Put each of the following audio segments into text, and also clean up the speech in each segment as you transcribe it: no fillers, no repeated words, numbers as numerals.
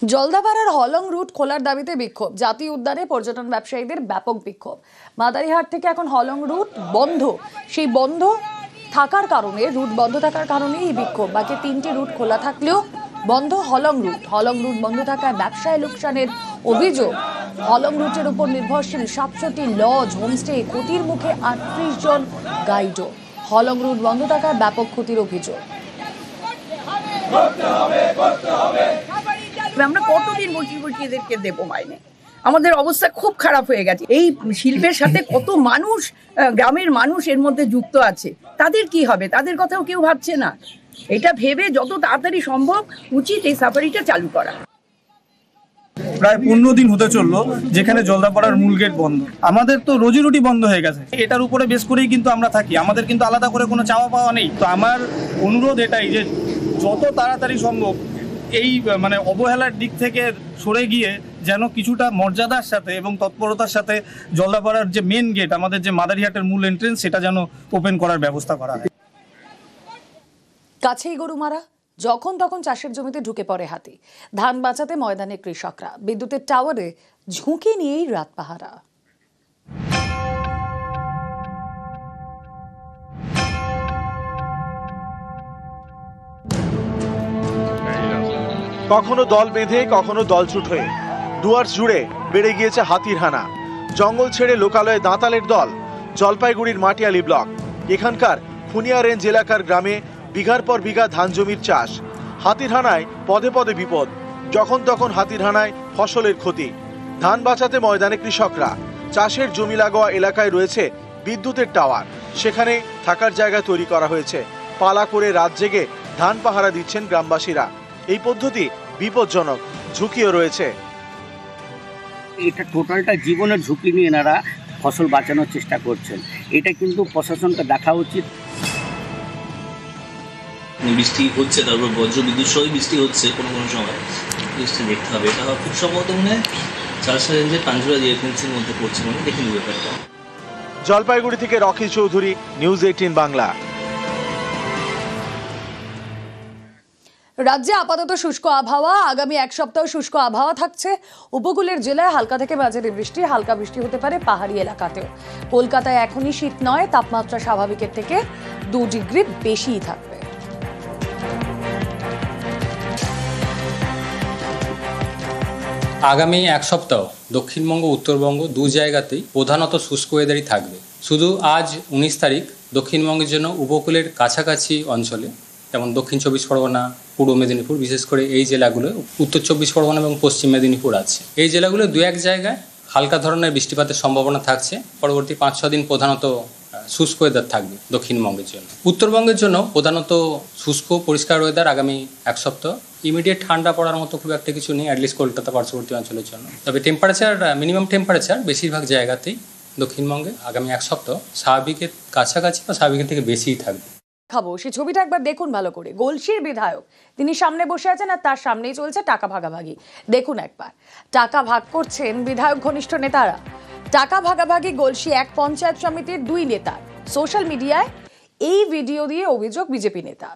জলদাপাড়ার Hollong root খোলার দাবিতে বিক্ষোভ। জাতীয় উদ্যানে পর্যটন ব্যবসায়ীদের ব্যাপক বিক্ষোভ। মাদারিহাট থেকে এখন হলং রুট বন্ধ। সেই বন্ধ থাকার কারণে, রুট বন্ধ থাকার কারণে এই বিক্ষোভ। বাকি 3টি রুট খোলা থাকলেও বন্ধ হলং রুট। হলং রুট বন্ধ থাকায় ব্যবসায় লোকসানের অভিযোগ। হলং রুটের উপর নির্ভরশীল 700টি লজ, হোমস্টে, ক্ষতির মুখে 38 জন গাইডও। হলং রুট বন্ধ থাকায় ব্যাপক ক্ষতির অভিযোগ। আমরা কতদিন বসে এদেরকে দেবো মাইনে? আমাদের অবস্থা খুব খারাপ হয়ে গেছে। এই শিল্পের সাথে কত মানুষ, গ্রামের মানুষ এর মধ্যে যুক্ত আছে, তাদের কি হবে? তাদের কথাও কেউ ভাবছে না। এটা ভেবে যত তাড়াতাড়ি সম্ভব উচিত এই সাফারিটা চালু করা। প্রায় 15 দিন হতে চললো যেখানে জলদাপাড়ার মূল গেট বন্ধ। আমাদের তো রুজি রুটি বন্ধ হয়ে গেছে। এটার উপরে বেশ করেই কিন্তু আমরা থাকি, আমাদের কিন্তু আলাদা করে কোনো চাওয়া পাওয়া নেই। তো আমার অনুরোধ এটাই যে যত তাড়াতাড়ি সম্ভব এই অবহেলার দিক থেকে সরে গিয়ে যেন কিছুটা মর্যাদার সাথে এবং তৎপরতার সাথে জলদাপাড়ার যে মেন গেট, আমাদের যে মাদারিহাটের মূল এন্ট্রেন্স, সেটা যেন ওপেন করার ব্যবস্থা করা হয়। কাছেই গরু মারা, যখন তখন চাষের জমিতে ঢুকে পড়ে হাতি। ধান বাঁচাতে ময়দানে কৃষকরা, বিদ্যুতের টাওয়ারে ঝুঁকি নিয়েই রাত পাহারা। কখনো দল বেঁধে, কখনো দলছুট হয়ে ডুয়ার্স জুড়ে বেড়ে গিয়েছে হাতির হানা। জঙ্গল ছেড়ে লোকালয়ে দাঁতালের দল। জলপাইগুড়ির মাটিয়ালি ব্লক, এখানকার ফুনিয়া রেঞ্জ এলাকার গ্রামে বিঘার পর বিঘা ধান জমির চাষ। হাতির হানায় পদে পদে বিপদ, যখন তখন হাতির হানায় ফসলের ক্ষতি। ধান বাঁচাতে ময়দানে কৃষকরা। চাষের জমি লাগোয়া এলাকায় রয়েছে বিদ্যুতের টাওয়ার, সেখানে থাকার জায়গা তৈরি করা হয়েছে। পালা করে রাত জেগে ধান পাহারা দিচ্ছেন গ্রামবাসীরা। এই পদ্ধতি বিপজ্জনক, ঝুঁকিও রয়েছে। এটা টোটালটা জীবনের ঝুঁকি নিয়ে এনারা ফসল বাঁচানোর চেষ্টা করছেন। এটা কিন্তু প্রশাসনকে দেখা উচিত। বৃষ্টি হচ্ছে, তারপর বজ্র বিদ্যুৎ সহ বৃষ্টি হচ্ছে কোনো কোনো সময়, বৃষ্টি দেখতে হবে। এটা খুব সম্ভবত মনে হয় চারশো রেঞ্জের পাঞ্জুরা যে এজেন্সির মধ্যে পড়ছে, মানে দেখে নিতে ব্যাপারটা। জলপাইগুড়ি থেকে রকি চৌধুরী, নিউজ 18 বাংলা। রাজ্যে আপাতত শুষ্ক আবহাওয়া। আগামী এক সপ্তাহ শুষ্ক আবহাওয়া থাকছে। উপকূলের জেলায় হালকা থেকে মাঝারি বৃষ্টি, হালকা বৃষ্টি হতে পারে পাহাড়ি এলাকাতেও। কলকাতায় এখনই শীত নয়, তাপমাত্রা স্বাভাবিকের থেকে 2 ডিগ্রি বেশিই থাকবে। আগামী এক সপ্তাহ দক্ষিণবঙ্গ, উত্তরবঙ্গ 2 জায়গাতেই প্রধানত শুষ্ক ওয়েদারই থাকবে। শুধু আজ 19 তারিখ দক্ষিণবঙ্গের জন্য উপকূলের কাছাকাছি অঞ্চলে, যেমন দক্ষিণ 24 পরগনা, পূর্ব মেদিনীপুর, বিশেষ করে এই জেলাগুলো, উত্তর 24 পরগনা এবং পশ্চিম মেদিনীপুর আছে। এই জেলাগুলো 2-1 জায়গায় হালকা ধরনের বৃষ্টিপাতের সম্ভাবনা থাকছে। পরবর্তী 5-6 দিন প্রধানত শুষ্ক ওয়েদার থাকবে দক্ষিণবঙ্গের জন্য। উত্তরবঙ্গের জন্য প্রধানত শুষ্ক পরিষ্কার ওয়েদার আগামী এক সপ্তাহ। ইমিডিয়েট ঠান্ডা পড়ার মতো খুব একটা কিছু নেই, অ্যাটলিস্ট কলকাতা পার্শ্ববর্তী অঞ্চলের জন্য। তবে টেম্পারেচার, মিনিমাম টেম্পারেচার বেশিরভাগ জায়গাতেই দক্ষিণবঙ্গে আগামী এক সপ্তাহ স্বাভাবিকের কাছাকাছি বা স্বাভাবিকের থেকে বেশিই থাকবে। খাবো সেই ছবিটা একবার দেখুন ভালো করে। গলসির বিধায়ক, তিনি সামনে বসে আছেন আর তার সামনেই চলছে টাকা ভাগাভাগি। দেখুন একবার, টাকা ভাগ করছেন বিধায়ক ঘনিষ্ঠ নেতারা। টাকা ভাগাভাগি গলসি এক পঞ্চায়েত সমিতির 2 নেতা। সোশ্যাল মিডিয়ায় এই ভিডিও দিয়ে অভিযোগ বিজেপি নেতা।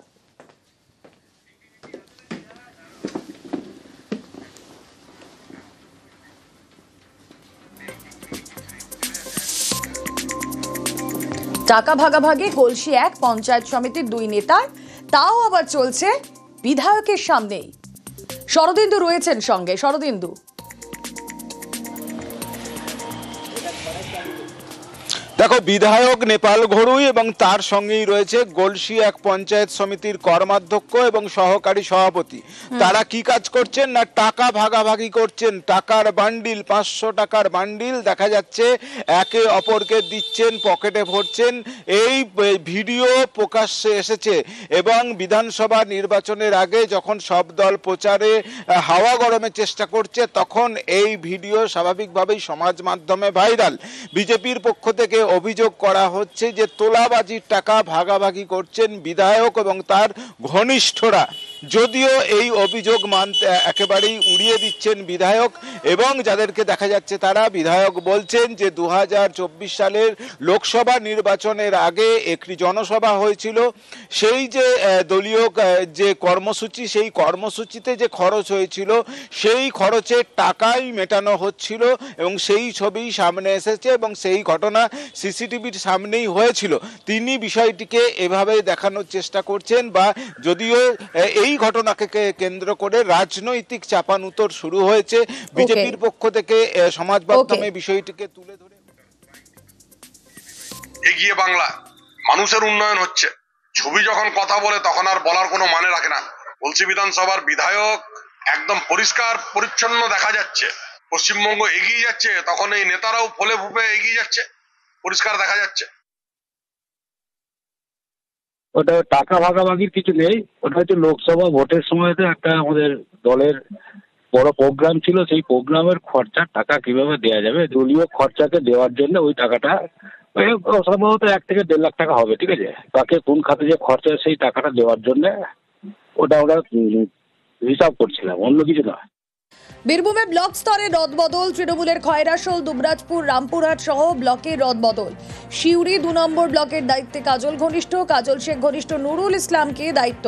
টাকা ভাগাভাগি গলসি এক পঞ্চায়েত সমিতির 2 নেতার, তাও আবার চলছে বিধায়কের সামনেই। শরদিন্দু রয়েছেন সঙ্গে। শরদিন্দু, দেখো, বিধায়ক নেপাল ঘড়ুই এবং তার সঙ্গেই রয়েছে গলসি এক পঞ্চায়েত সমিতির কর্মাধ্যক্ষ এবং সহকারী সভাপতি। তারা কি কাজ করছেন না টাকা ভাগাভাগি করছেন। টাকার বান্ডিল, 500 টাকার বান্ডিল দেখা যাচ্ছে, একে অপরকে দিচ্ছেন, পকেটে ভরছেন। এই ভিডিও প্রকাশ্যে এসেছে এবং বিধানসভা নির্বাচনের আগে যখন সব দল প্রচারে হাওয়া গরমের চেষ্টা করছে, তখন এই ভিডিও স্বাভাবিকভাবেই সমাজ মাধ্যমে ভাইরাল। বিজেপির পক্ষ থেকে অভিযোগ করা হচ্ছে যে তোলাবাজির টাকা ভাগাভাগি করছেন বিধায়ক এবং তার ঘনিষ্ঠরা। যদিও এই অভিযোগ মানতে একেবারেই উড়িয়ে দিচ্ছেন বিধায়ক, এবং যাদেরকে দেখা যাচ্ছে তারা বিধায়ক বলছেন যে 2024 সালের লোকসভা নির্বাচনের আগে একটি জনসভা হয়েছিল, সেই যে দলীয় যে কর্মসূচি, সেই কর্মসূচিতে যে খরচ হয়েছিল সেই খরচের টাকাই মেটানো হচ্ছিল, এবং সেই ছবি সামনে এসেছে এবং সেই ঘটনা সিসিটিভির সামনেই হয়েছিল। তিনি বিষয়টিকে এভাবে দেখানোর চেষ্টা করছেন, বা যদিও এই ঘটনাকে কেন্দ্র করে রাজনৈতিক চাপানুতর শুরু হয়েছে বিজেপির পক্ষ থেকে সমাজ মাধ্যমে বিষয়টিকে তুলে ধরে। এগিয়ে বাংলা, মানুষের উন্নয়ন হচ্ছে। ছবি যখন কথা বলে তখন আর বলার কোনো মানে রাখে না। গলসি বিধানসভার বিধায়ক একদম পরিষ্কার পরিচ্ছন্ন দেখা যাচ্ছে, পশ্চিমবঙ্গ এগিয়ে যাচ্ছে, তখন এই নেতারাও ফলে ফুপে এগিয়ে যাচ্ছে, পরিষ্কার দেখা যাচ্ছে। ওটা টাকা ভাগাভাগির কিছু নেই, ওটা হচ্ছে লোকসভা ভোটের সময়তে একটা আমাদের দলের বড় প্রোগ্রাম ছিল, সেই প্রোগ্রামের খরচার টাকা কিভাবে দেওয়া যাবে, দলীয় খরচাকে দেওয়ার জন্য ওই টাকাটা সম্ভবত 1 থেকে 1.5 লাখ টাকা হবে, ঠিক আছে। তাকে কোন খাতে যে খরচা সেই টাকাটা দেওয়ার জন্য ওটা আমরা হিসাব করছিলাম, অন্য কিছু না। বীরভূমে ব্লক স্তরে রদবদল, তৃণমূলের খয়রাশোল, দুবরাজপুর, রামপুরহাট সহ ব্লকের রদবদল। সিউড়ি 2 নম্বর ব্লকের দায়িত্বে কাজল ঘনিষ্ঠ, কাজল শেখ ঘনিষ্ঠ নুরুল ইসলামকে দায়িত্ব।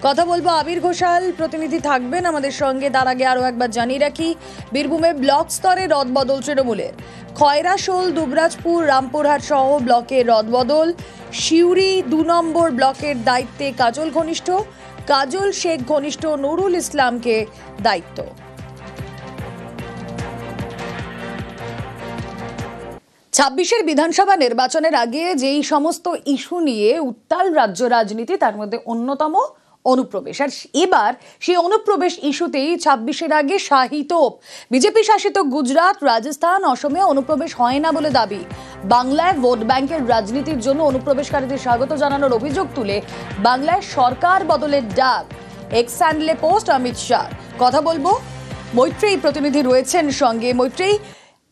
কথা বলবো আবির ঘোষাল, প্রতিনিধি থাকবেন আমাদের সঙ্গে। তার আগে আরও একবার জানিয়ে রাখি, বীরভূমে ব্লক স্তরে রদবদল তৃণমূলের। খয়রাশোল, দুবরাজপুর, রামপুরহাট সহ ব্লকের রদবদল। সিউড়ি 2 নম্বর ব্লকের দায়িত্বে কাজল ঘনিষ্ঠ, কাজল শেখ ঘনিষ্ঠ নুরুল ইসলামকে দায়িত্ব। 26-এর বিধানসভা নির্বাচনের আগে যেই সমস্ত ইস্যু নিয়ে উত্তাল রাজ্য রাজনীতি, তার মধ্যে অন্যতম অনুপ্রবেশ। আর এবার সেই অনুপ্রবেশ ইস্যুতেই 26-এর আগে শাহী তোপ। বিজেপি শাসিত গুজরাট, রাজস্থান, অসমে অনুপ্রবেশ হয় না বলে দাবি। বাংলায় ভোট ব্যাংকের রাজনীতির জন্য অনুপ্রবেশকারীদের স্বাগত জানানোর অভিযোগ তুলে বাংলায় সরকার বদলের ডাক। এক্স হ্যান্ডলে পোস্ট অমিত শাহ। কথা বলবো, মৈত্রেয়ী প্রতিনিধি রয়েছেন সঙ্গে। মৈত্রেয়ী,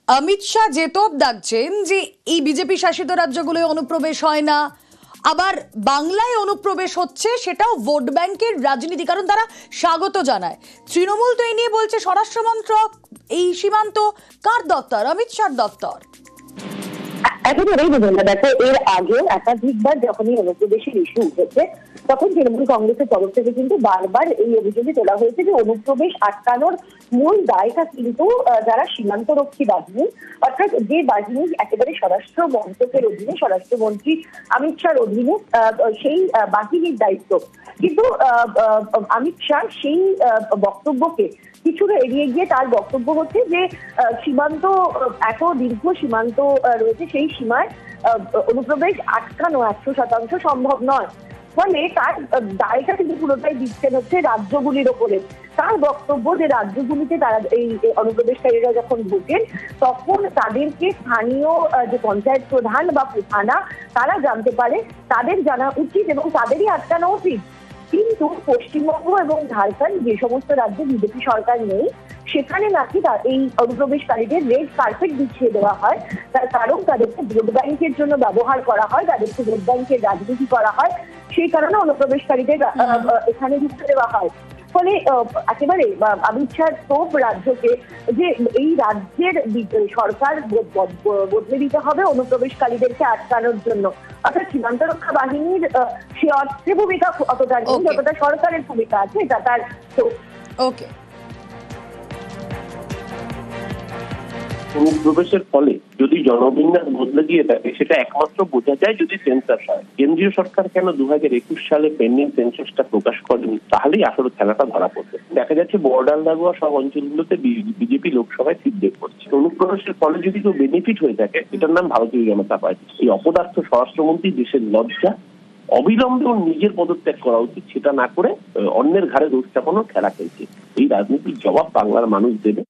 অমিত শাহ যে তোপ দাগছেন যে এই বিজেপি শাসিত রাজ্যগুলোয় অনুপ্রবেশ হয় না, আবার বাংলায় অনুপ্রবেশ হচ্ছে, সেটাও ভোট ব্যাংকের রাজনীতি, কারণ তারা স্বাগত জানায়। তৃণমূল তো এই নিয়ে বলছে স্বরাষ্ট্রমন্ত্রক, এই সীমান্ত কার দপ্তর? অমিত শাহর দপ্তর। একেবারেই বুঝুন না, দেখো এর আগেও একাধিকবার যখনই অনুপ্রবেশের ইস্যু উঠেছে তখন তৃণমূল কংগ্রেসের তরফ থেকে কিন্তু বারবার এই অভিযোগে তোলা হয়েছে যে অনুপ্রবেশ আটকানোর মূল দায়টা কিন্তু যারা সীমান্তরক্ষী বাহিনী, অর্থাৎ যে বাহিনী একেবারে স্বরাষ্ট্র মন্ত্রকের অধীনে, স্বরাষ্ট্রমন্ত্রী অমিত শাহর অধীনে, সেই বাহিনীর দায়িত্ব। কিন্তু অমিত শাহ সেই বক্তব্যকে কিছুটা এড়িয়ে গিয়ে তার বক্তব্য হচ্ছে যে সীমান্ত, এত দীর্ঘ সীমান্ত রয়েছে, সেই সীমায় অনুপ্রবেশ আটকানো 100% সম্ভব নয়। ফলে তার দায়টা কিন্তু পুরোটাই দিচ্ছেন হচ্ছে রাজ্যগুলির ওপরে। তার বক্তব্য যে রাজ্যগুলিতে তারা এই অনুপ্রবেশকারীরা যখন ঢোকেন তখন তাদেরকে স্থানীয় যে পঞ্চায়েত প্রধান বা থানা তারা জানতে পারে, তাদের জানা উচিত এবং তাদেরই আটকানো উচিত। কিন্তু পশ্চিমবঙ্গ এবং ঝাড়খণ্ড, যে সমস্ত রাজ্যে বিজেপি সরকার নেই, সেখানে নাকি এই অনুপ্রবেশকারীদের রেড কার্পেট বিছিয়ে দেওয়া হয়। তার কারণ তাদেরকে ভোট ব্যাংকের জন্য ব্যবহার করা হয়, তাদেরকে ভোট ব্যাংকের রাজনীতি করা হয়, সেই কারণে অনুপ্রবেশকারীদের এখানে ঢুকতে দেওয়া হয়। ফলে একেবারে অমিত শাহ তোপ রাজ্যকে যে এই রাজ্যের সরকার বদলে দিতে হবে অনুপ্রবেশকারীদেরকে আটকানোর জন্য, অর্থাৎ সীমান্ত রক্ষা বাহিনীর সে অর্থে ভূমিকা অতটা নেই যতটা সরকারের ভূমিকা আছে, এটা তার তোপ। ওকে। অনুপ্রবেশের ফলে যদি জনবিন্যাস বদলে গিয়ে থাকে সেটা একমাত্র বোঝা যায় যদি সেন্সাস হয়। কেন্দ্রীয় সরকার কেন 2021 সালে পেন্ডিং সেন্সাসটা প্রকাশ করেনি, তাহলেই আসলে খেলাটা ধরা পড়বে। দেখা যাচ্ছে বর্ডার লাগোয়া সব অঞ্চলগুলোতে বিজেপি লোকসভায় সিট বের করছে। অনুপ্রবেশের ফলে যদি কেউ বেনিফিট হয়ে থাকে, এটার নাম ভারতীয় জনতা পার্টি। এই অপদার্থ স্বরাষ্ট্রমন্ত্রী দেশের লজ্জা, অবিলম্বে ওর নিজের পদত্যাগ করা উচিত। সেটা না করে অন্যের ঘাড়ে দোষ চাপানোর খেলা খেলছে। এই রাজনীতির জবাব বাংলার মানুষ দেবে।